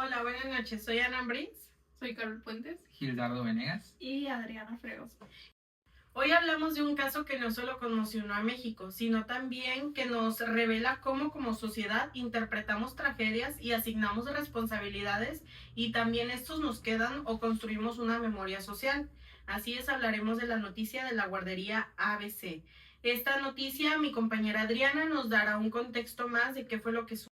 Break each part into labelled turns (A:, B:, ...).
A: Hola, buenas noches. Soy Ana Briggs.
B: Soy Carol Puentes.
C: Gildardo Venegas.
B: Y Adriana Fregos.
A: Hoy hablamos de un caso que no solo conmocionó a México, sino también que nos revela cómo como sociedad interpretamos tragedias y asignamos responsabilidades y también estos nos quedan o construimos una memoria social. Así es, hablaremos de la noticia de la guardería ABC. Esta noticia, mi compañera Adriana nos dará un contexto más de qué fue lo que sucedió.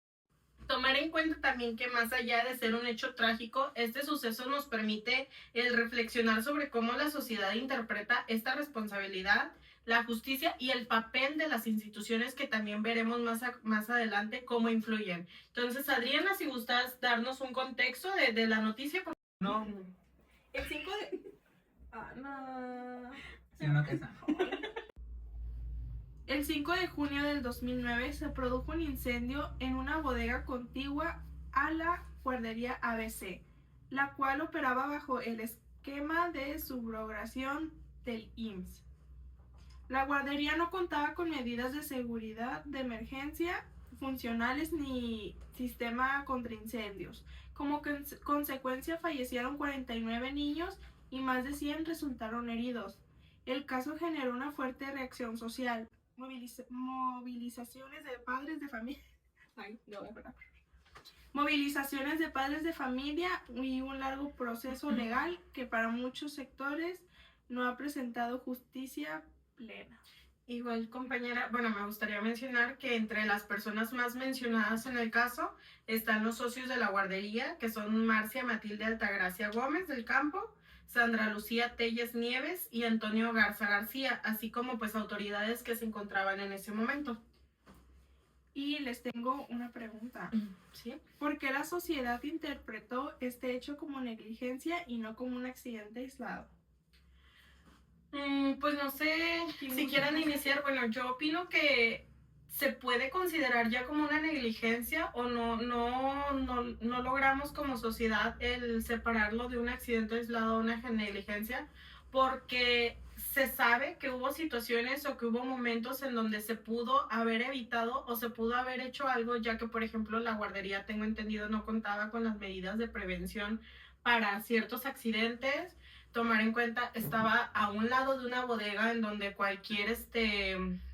A: Tomar en cuenta también que más allá de ser un hecho trágico, este suceso nos permite el reflexionar sobre cómo la sociedad interpreta esta responsabilidad, la justicia y el papel de las instituciones que también veremos más adelante cómo influyen. Entonces, Adriana, si gustas darnos un contexto de la noticia.
C: No.
B: El 5 de... Ana...
C: Sí, no que está.
B: El 5 de junio del 2009 se produjo un incendio en una bodega contigua a la guardería ABC, la cual operaba bajo el esquema de subrogación del IMSS. La guardería no contaba con medidas de seguridad de emergencia funcionales ni sistema contra incendios. Como consecuencia fallecieron 49 niños y más de 100 resultaron heridos. El caso generó una fuerte reacción social. Movilizaciones de padres de familia. Movilizaciones de padres de familia y un largo proceso legal que para muchos sectores no ha presentado justicia plena.
A: Igual, compañera, bueno, me gustaría mencionar que entre las personas más mencionadas en el caso están los socios de la guardería, que son Marcia Matilde Altagracia Gómez del Campo, Sandra Lucía Telles Nieves y Antonio Garza García, así como pues autoridades que se encontraban en ese momento.
B: Y les tengo una pregunta.
A: ¿Sí?
B: ¿Por qué la sociedad interpretó este hecho como negligencia y no como un accidente aislado?
A: Pues no sé si quieran iniciar. Bueno, yo opino que se puede considerar ya como una negligencia o no logramos como sociedad el separarlo de un accidente aislado o una negligencia, porque se sabe que hubo situaciones o que hubo momentos en donde se pudo haber evitado o se pudo haber hecho algo, ya que por ejemplo la guardería, tengo entendido, no contaba con las medidas de prevención para ciertos accidentes. Tomar en cuenta, estaba a un lado de una bodega en donde cualquier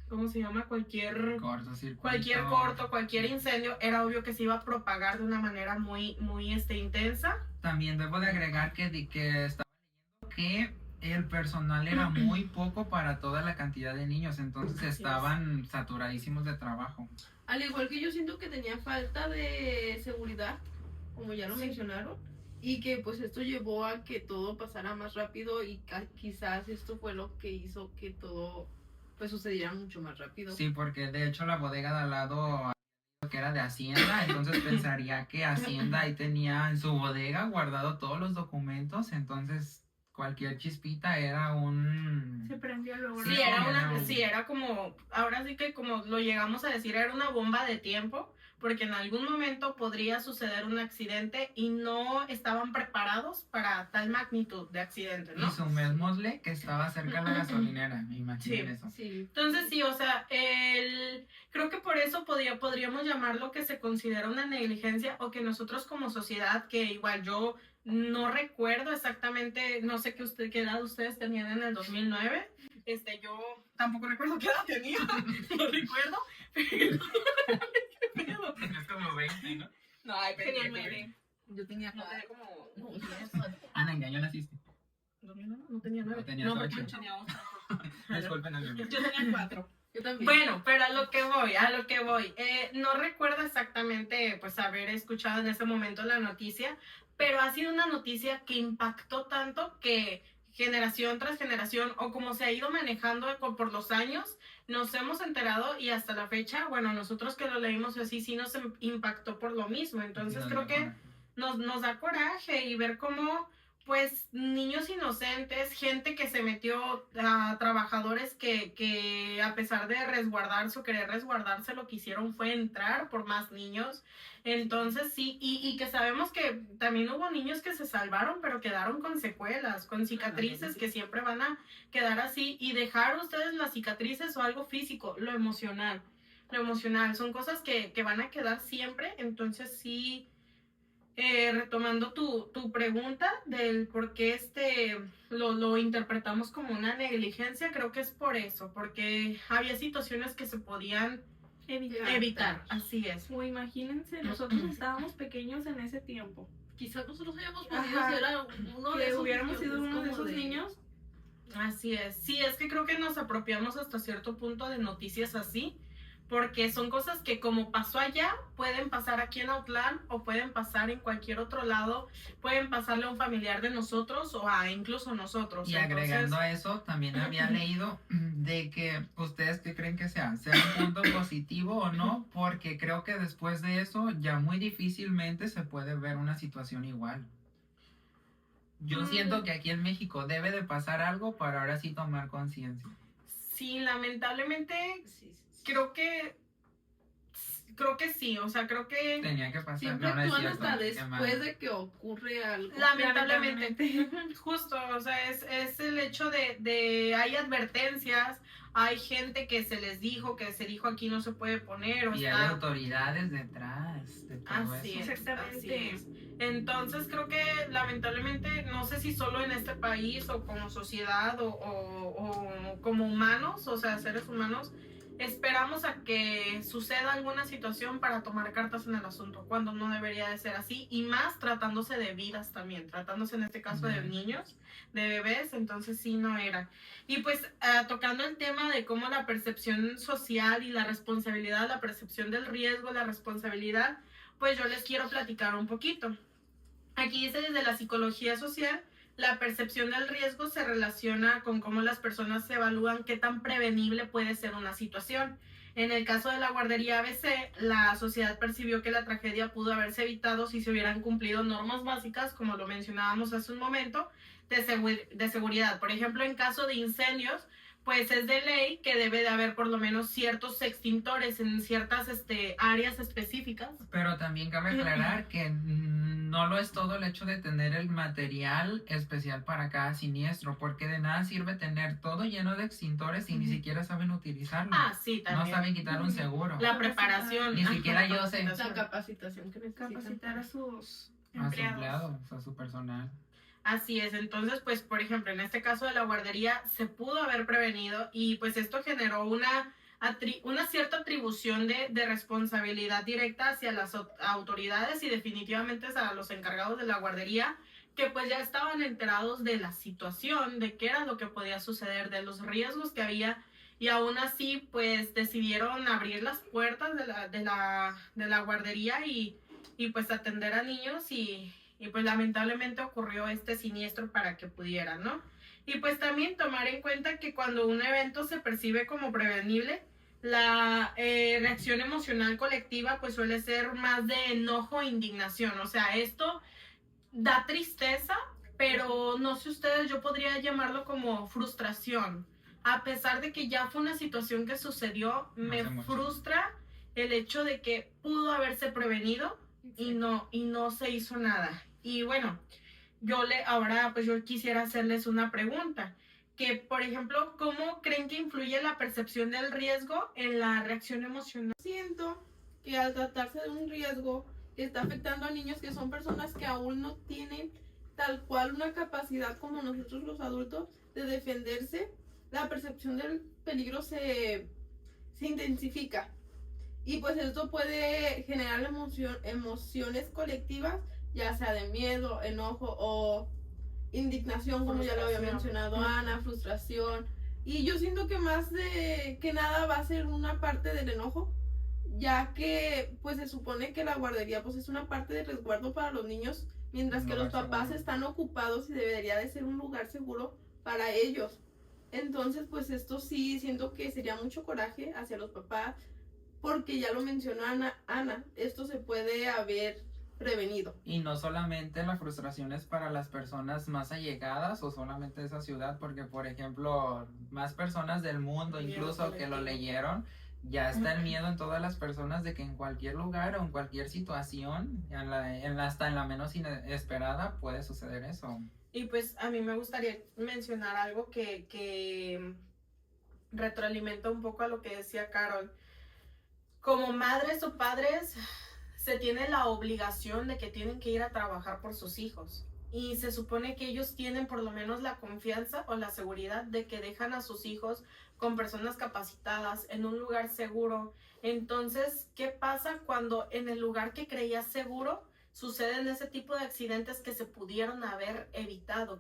A: ¿cómo se llama? Cualquier corto, cualquier incendio, era obvio que se iba a propagar de una manera muy intensa.
C: También debo de agregar que estaba leyendo que el personal era muy poco para toda la cantidad de niños, entonces estaban saturadísimos de trabajo.
D: Al igual que yo siento que tenía falta de seguridad, como ya lo mencionaron, y que pues esto llevó a que todo pasara más rápido y quizás esto fue lo que hizo que todo pues sucediera mucho más rápido.
C: Sí, porque de hecho la bodega de al lado que era de Hacienda, entonces pensaría que Hacienda ahí tenía en su bodega guardado todos los documentos, entonces cualquier chispita era
B: Se prendió luego.
A: Sí, era como, ahora sí que como lo llegamos a decir, era una bomba de tiempo, porque en algún momento podría suceder un accidente y no estaban preparados para tal magnitud de accidente, ¿no?
C: Y sumémosle que estaba cerca de la gasolinera, imagínense eso.
D: Sí.
A: Entonces sí, o sea, creo que por eso podríamos llamarlo que se considera una negligencia, o que nosotros como sociedad, que igual yo no recuerdo exactamente, no sé qué edad ustedes tenían en el 2009, yo tampoco recuerdo qué edad tenía, no recuerdo, pero...
C: Es como 20, ¿no?
A: No, tenía 9.
D: Yo tenía
A: como...
C: Ana, ¿en qué año naciste?
A: No tenía 9.
C: No, tenías 8.
A: Yo tenía 8.
C: Disculpen a mi
A: Yo tenía 4.
D: Yo también.
A: Bueno, pero a lo que voy. No recuerdo exactamente pues haber escuchado en ese momento la noticia, pero ha sido una noticia que impactó tanto que generación tras generación, o como se ha ido manejando por los años, nos hemos enterado, y hasta la fecha, bueno, nosotros que lo leímos así, sí nos impactó por lo mismo. Entonces creo que nos da coraje y ver cómo pues niños inocentes, gente que se metió, a trabajadores que a pesar de resguardarse o querer resguardarse, lo que hicieron fue entrar por más niños. Entonces sí, y que sabemos que también hubo niños que se salvaron, pero quedaron con secuelas, con cicatrices que siempre van a quedar así, y dejar ustedes las cicatrices o algo físico, lo emocional, son cosas que van a quedar siempre. Entonces sí, retomando tu pregunta del por qué lo interpretamos como una negligencia, creo que es por eso, porque había situaciones que se podían evitar, así es.
B: O imagínense, nosotros estábamos pequeños en ese tiempo.
D: Quizás nosotros hayamos podido
B: Ajá.
D: ser uno de
B: Que
D: esos
B: hubiéramos
D: niños,
B: sido
D: es
B: uno de
D: como
B: esos niños.
A: Así es. Sí, es que creo que nos apropiamos hasta cierto punto de noticias así, porque son cosas que como pasó allá, pueden pasar aquí en Autlán o pueden pasar en cualquier otro lado, pueden pasarle a un familiar de nosotros o a incluso nosotros.
C: Y agregando a eso, también había leído de que ustedes qué creen que sea un punto positivo o no, porque creo que después de eso ya muy difícilmente se puede ver una situación igual. Yo siento que aquí en México debe de pasar algo para ahora sí tomar conciencia.
A: Sí, lamentablemente
D: Sí.
A: creo que sí, o sea, creo que
C: Tenía que pasar.
D: Siempre
C: No es
D: actúan
C: cierto,
D: hasta
C: qué mal.
D: después de que ocurre algo.
A: lamentablemente, justo, o sea, es el hecho hay advertencias, hay gente que se les dijo, que se dijo aquí no se puede poner, o
C: Y hay autoridades detrás de todo
A: Así
C: eso.
A: es,
B: Exactamente.
A: así es. Entonces creo que lamentablemente, no sé si solo en este país o como sociedad o como humanos, o sea, seres humanos, esperamos a que suceda alguna situación para tomar cartas en el asunto, cuando no debería de ser así, y más tratándose de vidas también, tratándose en este caso de niños, de bebés, entonces sí no era. Y pues tocando el tema de cómo la percepción social y la responsabilidad, la percepción del riesgo, la responsabilidad, pues yo les quiero platicar un poquito. Aquí dice desde la psicología social, la percepción del riesgo se relaciona con cómo las personas evalúan qué tan prevenible puede ser una situación. En el caso de la guardería ABC, la sociedad percibió que la tragedia pudo haberse evitado si se hubieran cumplido normas básicas, como lo mencionábamos hace un momento, de seguridad. Por ejemplo, en caso de incendios, pues es de ley que debe de haber por lo menos ciertos extintores en ciertas áreas específicas.
C: Pero también cabe aclarar que no lo es todo el hecho de tener el material especial para cada siniestro, porque de nada sirve tener todo lleno de extintores y ni siquiera saben utilizarlo.
A: Ah, sí,
C: No
A: también.
C: saben quitar un seguro.
A: La preparación.
C: Ni siquiera yo sé.
D: La capacitación que necesitan.
B: Capacitar a sus
C: A su
B: empleados.
C: empleado, a su personal.
A: Así es, entonces pues por ejemplo en este caso de la guardería se pudo haber prevenido y pues esto generó una cierta atribución de responsabilidad directa hacia las autoridades y definitivamente a los encargados de la guardería, que pues ya estaban enterados de la situación, de qué era lo que podía suceder, de los riesgos que había, y aún así pues decidieron abrir las puertas de la guardería y pues atender a niños y pues lamentablemente ocurrió este siniestro para que pudieran, ¿no? Y pues también tomar en cuenta que cuando un evento se percibe como prevenible, la reacción emocional colectiva pues suele ser más de enojo e indignación. O sea, esto da tristeza, pero no sé ustedes, yo podría llamarlo como frustración. A pesar de que ya fue una situación que sucedió, me frustra el hecho de que pudo haberse prevenido y no se hizo nada. Y bueno, ahora pues yo quisiera hacerles una pregunta, que por ejemplo, ¿cómo creen que influye la percepción del riesgo en la reacción emocional?
D: Siento que al tratarse de un riesgo que está afectando a niños que son personas que aún no tienen tal cual una capacidad como nosotros los adultos de defenderse, la percepción del peligro se intensifica. Y pues esto puede generar emociones colectivas, ya sea de miedo, enojo o indignación, como ya lo había mencionado Ana, frustración. Y yo siento que más de que nada va a ser una parte del enojo, ya que pues se supone que la guardería pues es una parte de resguardo para los niños, mientras que los papás están ocupados y debería de ser un lugar seguro para ellos. Entonces pues esto sí siento que sería mucho coraje hacia los papás, porque ya lo mencionó Ana, esto se puede haber prevenido.
C: Y no solamente la frustración es para las personas más allegadas o solamente esa ciudad, porque por ejemplo, más personas del mundo incluso que lo leyeron, ya está el miedo en todas las personas de que en cualquier lugar o en cualquier situación, hasta en la menos inesperada, puede suceder eso.
A: Y pues a mí me gustaría mencionar algo que retroalimenta un poco a lo que decía Carol. Como madres o padres, se tiene la obligación de que tienen que ir a trabajar por sus hijos. Y se supone que ellos tienen por lo menos la confianza o la seguridad de que dejan a sus hijos con personas capacitadas en un lugar seguro. Entonces, ¿qué pasa cuando en el lugar que creías seguro suceden ese tipo de accidentes que se pudieron haber evitado,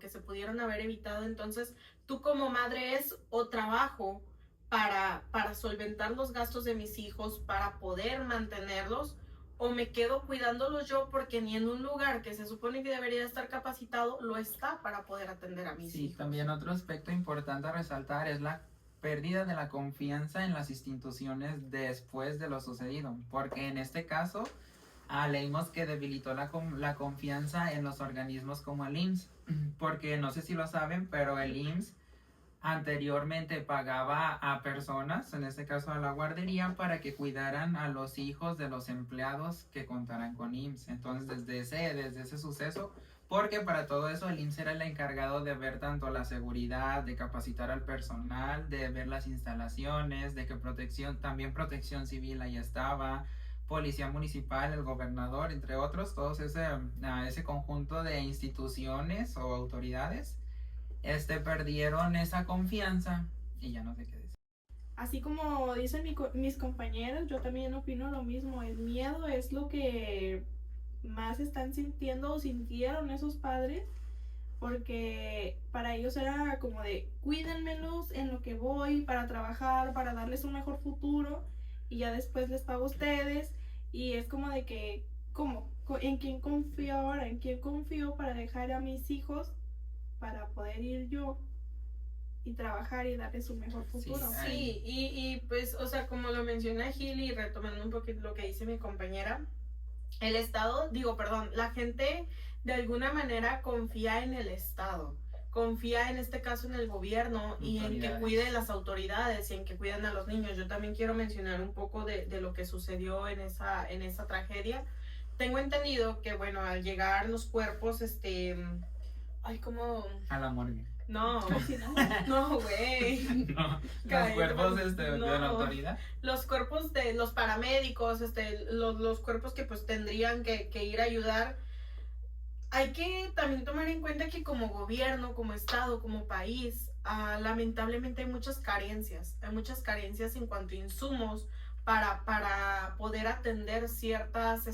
A: Entonces, tú como madre es o trabajo para solventar los gastos de mis hijos, para poder mantenerlos, o me quedo cuidándolos yo porque ni en un lugar que se supone que debería estar capacitado lo está para poder atender a mis
C: Sí,
A: hijos.
C: también otro aspecto importante a resaltar es la pérdida de la confianza en las instituciones después de lo sucedido, porque en este caso leímos que debilitó la confianza en los organismos como el IMSS, porque no sé si lo saben, pero el IMSS anteriormente pagaba a personas, en este caso a la guardería, para que cuidaran a los hijos de los empleados que contaran con IMSS. Entonces, desde ese suceso, porque para todo eso el IMSS era el encargado de ver tanto la seguridad, de capacitar al personal, de ver las instalaciones, de que también protección civil ahí estaba, policía municipal, el gobernador, entre otros, todos ese conjunto de instituciones o autoridades perdieron esa confianza y ya no sé qué decir.
B: Así como dicen mis compañeros, yo también opino lo mismo. El miedo es lo que más están sintiendo o sintieron esos padres, porque para ellos era como de cuídenmelos en lo que voy para trabajar, para darles un mejor futuro y ya después les pago a ustedes. Y es como de que, ¿cómo? ¿En quién confío ahora? ¿En quién confío para dejar a mis hijos para poder ir yo y trabajar y darles un mejor futuro?
A: Sí, y pues, o sea, como lo menciona Gil y retomando un poquito lo que dice mi compañera, el Estado, la gente de alguna manera confía en el Estado, confía en este caso en el gobierno y en que cuide las autoridades y en que cuiden a los niños. Yo también quiero mencionar un poco de lo que sucedió en esa tragedia. Tengo entendido que, bueno, al llegar los cuerpos,
C: a la morgue.
A: No, no, güey.
C: No, los cuerpos de la autoridad.
A: Los cuerpos de los paramédicos, los cuerpos que pues tendrían que ir a ayudar. Hay que también tomar en cuenta que como gobierno, como estado, como país, lamentablemente hay muchas carencias. Hay muchas carencias en cuanto a insumos para poder atender ciertas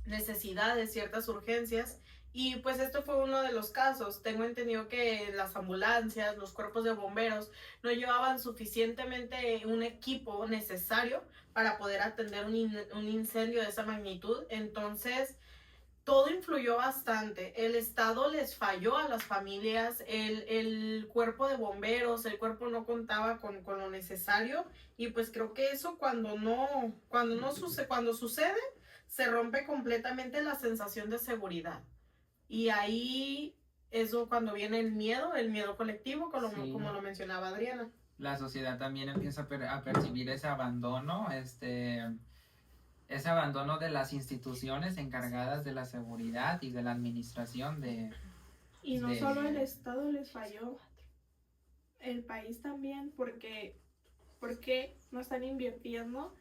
A: necesidades, ciertas urgencias. Y pues esto fue uno de los casos. Tengo entendido que las ambulancias, los cuerpos de bomberos no llevaban suficientemente un equipo necesario para poder atender un incendio de esa magnitud. Entonces, todo influyó bastante. El Estado les falló a las familias, el cuerpo de bomberos, el cuerpo no contaba con lo necesario. Y pues creo que eso cuando sucede, se rompe completamente la sensación de seguridad. Y ahí es cuando viene el miedo colectivo, como lo mencionaba Adriana.
C: La sociedad también empieza a percibir ese abandono, ese abandono de las instituciones encargadas de la seguridad y de la administración
B: Y no solo el Estado les falló, el país también, porque no están invirtiendo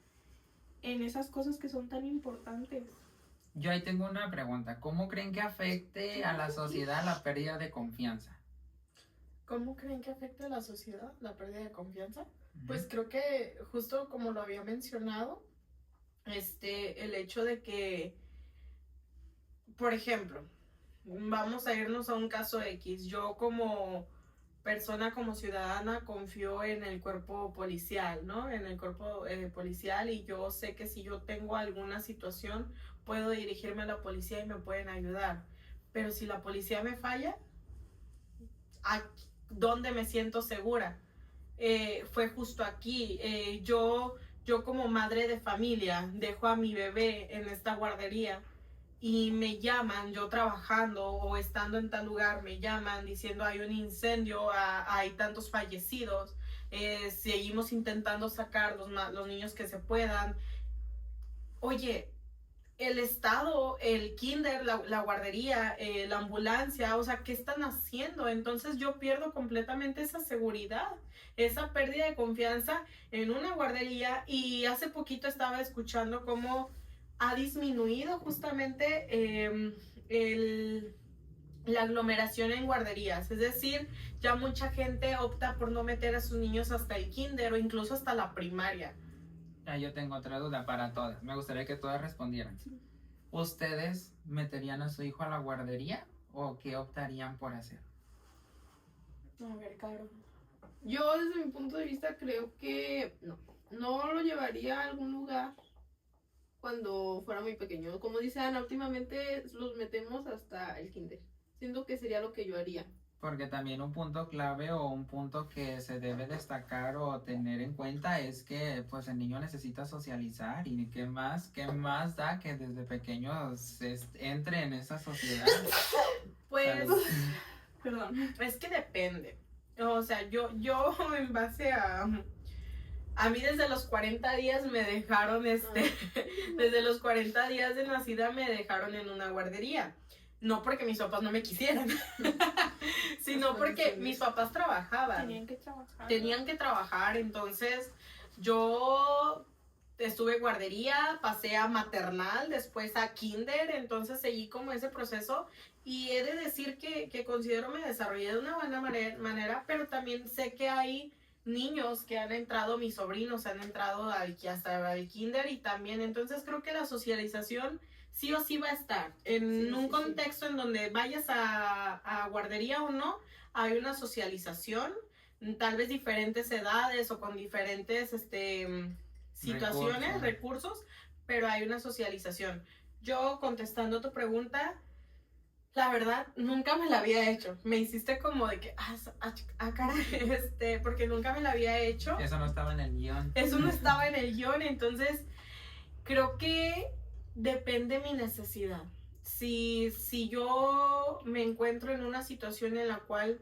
B: en esas cosas que son tan importantes.
C: Yo ahí tengo una pregunta. ¿Cómo creen que afecte a la sociedad la pérdida de confianza?
A: ¿Cómo creen que afecta a la sociedad la pérdida de confianza? Pues creo que justo como lo había mencionado, el hecho de que, por ejemplo, vamos a irnos a un caso X. Yo como persona, como ciudadana, confío en el cuerpo policial, ¿no? En el cuerpo policial, y yo sé que si yo tengo alguna situación, puedo dirigirme a la policía y me pueden ayudar. Pero si la policía me falla, ¿dónde me siento segura? Fue justo aquí. Yo como madre de familia dejo a mi bebé en esta guardería y me llaman, yo trabajando o estando en tal lugar, me llaman diciendo hay un incendio, hay tantos fallecidos, seguimos intentando sacar los niños que se puedan. Oye, el Estado, el kinder, la guardería, la ambulancia, o sea, ¿qué están haciendo? Entonces yo pierdo completamente esa seguridad, esa pérdida de confianza en una guardería. Y hace poquito estaba escuchando cómo ha disminuido justamente la aglomeración en guarderías. Es decir, ya mucha gente opta por no meter a sus niños hasta el kinder o incluso hasta la primaria.
C: Yo tengo otra duda para todas. Me gustaría que todas respondieran. ¿Ustedes meterían a su hijo a la guardería o qué optarían por hacer?
A: A ver, Caro.
D: Yo desde mi punto de vista creo que no lo llevaría a algún lugar cuando fuera muy pequeño. Como dice Ana, últimamente los metemos hasta el kinder. Siento que sería lo que yo haría.
C: Porque también un punto clave o un punto que se debe destacar o tener en cuenta es que pues el niño necesita socializar y qué más da que desde pequeño entre en esa sociedad.
A: Pues,
C: ¿Sabes?
B: Perdón.
A: es que depende. O sea, yo en base a mí desde los 40 días me dejaron, desde los 40 días de nacida me dejaron en una guardería. No porque mis papás no me quisieran, sino porque mis papás trabajaban. Tenían que trabajar, entonces yo estuve guardería, pasé a maternal, después a kinder, entonces seguí como ese proceso y he de decir que considero me desarrollé de una buena manera, pero también sé que hay niños que han entrado, mis sobrinos han entrado hasta al kinder y también, entonces creo que la socialización sí o sí va a estar. En un contexto en donde vayas a guardería o no, hay una socialización, tal vez diferentes edades o con diferentes situaciones, recursos, pero hay una socialización. Yo, contestando tu pregunta, la verdad, nunca me la había hecho. Me hiciste como de que, caray, porque nunca me la había hecho.
C: Eso no estaba en el guión.
A: Eso no estaba en el guión, entonces creo que depende mi necesidad. Si yo me encuentro en una situación en la cual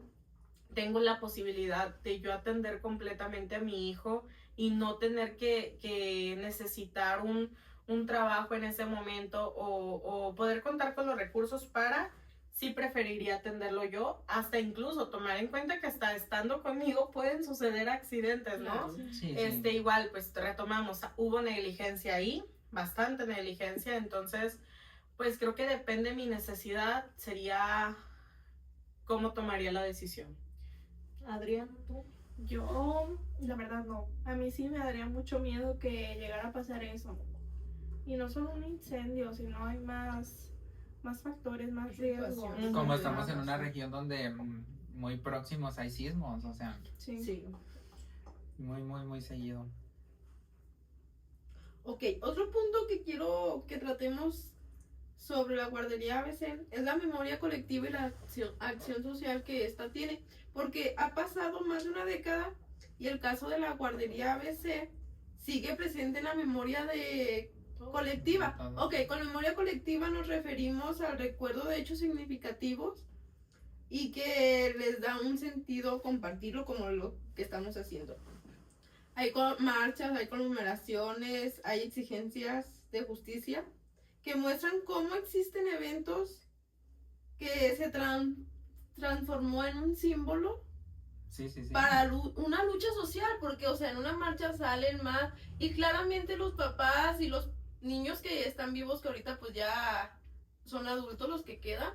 A: tengo la posibilidad de yo atender completamente a mi hijo y no tener que necesitar un trabajo en ese momento o poder contar con los recursos para, sí preferiría atenderlo yo, hasta incluso tomar en cuenta que hasta estando conmigo pueden suceder accidentes, ¿no?
C: Sí.
A: Igual, pues retomamos, hubo negligencia ahí, bastante negligencia, entonces, pues creo que depende de mi necesidad, sería cómo tomaría la decisión. Adriana, ¿tú?
B: Yo, la verdad, no. A mí sí me daría mucho miedo que llegara a pasar eso. Y no solo un incendio, sino hay más factores, más riesgos.
C: Como estamos en una región donde muy próximos hay sismos, o sea,
B: Sí.
C: muy seguido.
D: Ok, otro punto que quiero que tratemos sobre la guardería ABC es la memoria colectiva y la acción social que esta tiene, porque ha pasado más de una década y el caso de la guardería ABC sigue presente en la memoria colectiva. Ok, con memoria colectiva nos referimos al recuerdo de hechos significativos y que les da un sentido compartirlo como lo que estamos haciendo. Hay marchas, hay conmemoraciones, hay exigencias de justicia que muestran cómo existen eventos que se transformó en un símbolo para una lucha social, porque, o sea, en una marcha salen más, y claramente los papás y los niños que están vivos, que ahorita pues ya son adultos los que quedan,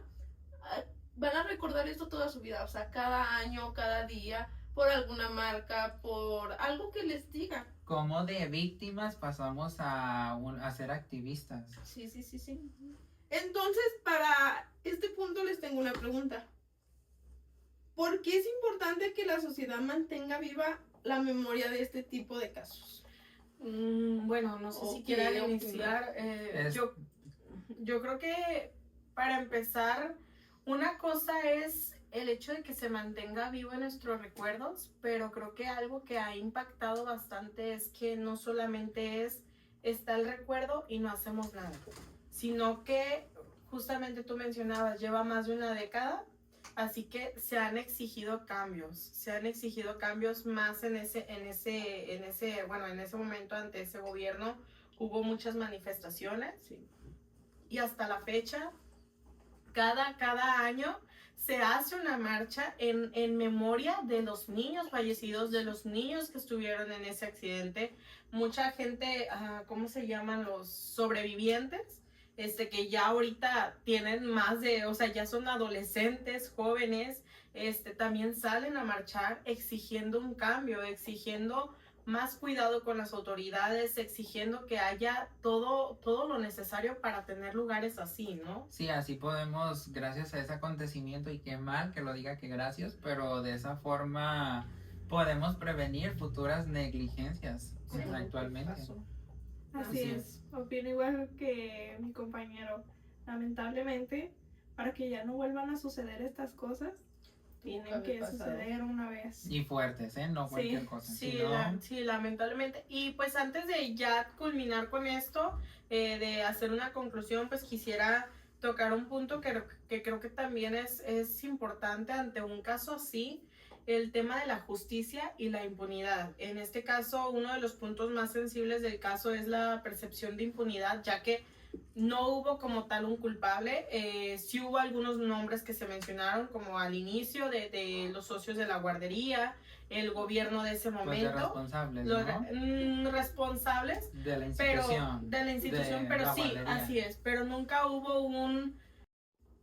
D: van a recordar esto toda su vida, o sea, cada año, cada día, por alguna marca, por algo que les diga.
C: Como de víctimas pasamos a ser activistas.
D: Sí. Entonces, para este punto les tengo una pregunta. ¿Por qué es importante que la sociedad mantenga viva la memoria de este tipo de casos?
A: Bueno, no sé si quieran iniciar. Yo creo que para empezar, una cosa es el hecho de que se mantenga vivo en nuestros recuerdos, pero creo que algo que ha impactado bastante es que no solamente está el recuerdo y no hacemos nada, sino que justamente tú mencionabas, lleva más de una década, así que se han exigido cambios más en ese momento ante ese gobierno hubo muchas manifestaciones y hasta la fecha cada año se hace una marcha en memoria de los niños fallecidos, de los niños que estuvieron en ese accidente. Mucha gente, ¿cómo se llaman? Los sobrevivientes, que ya ahorita tienen más de, o sea, ya son adolescentes, jóvenes, también salen a marchar exigiendo un cambio, exigiendo más cuidado con las autoridades, exigiendo que haya todo lo necesario para tener lugares así, ¿no?
C: Sí, así podemos, gracias a ese acontecimiento, y qué mal que lo diga que gracias, pero de esa forma podemos prevenir futuras negligencias actualmente.
B: Así es, opino igual que mi compañero. Lamentablemente, para que ya no vuelvan a suceder estas cosas, tienen que suceder una vez.
C: Y fuertes, no cualquier cosa.
A: Sí,
C: sino...
A: sí, lamentablemente. Y pues antes de ya culminar con esto, de hacer una conclusión, pues quisiera tocar un punto que creo que también es importante ante un caso así, el tema de la justicia y la impunidad. En este caso, uno de los puntos más sensibles del caso es la percepción de impunidad, ya que no hubo como tal un culpable. Sí hubo algunos nombres que se mencionaron como al inicio de los socios de la guardería, el gobierno de ese momento.
C: Pues de responsables,
A: ¿no? Responsables
C: de la institución.
A: Pero sí, guardería. Así es. Pero nunca hubo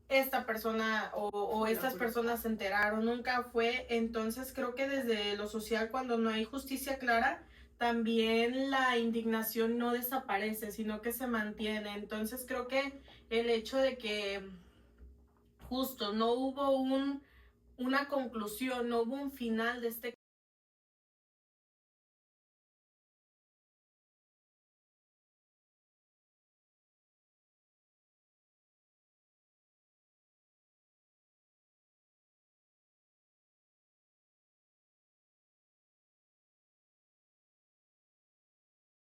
A: esta persona o estas personas se enteraron, nunca fue. Entonces creo que desde lo social, cuando no hay justicia clara, también la indignación no desaparece, sino que se mantiene. Entonces creo que el hecho de que justo no hubo una conclusión, no hubo un final de este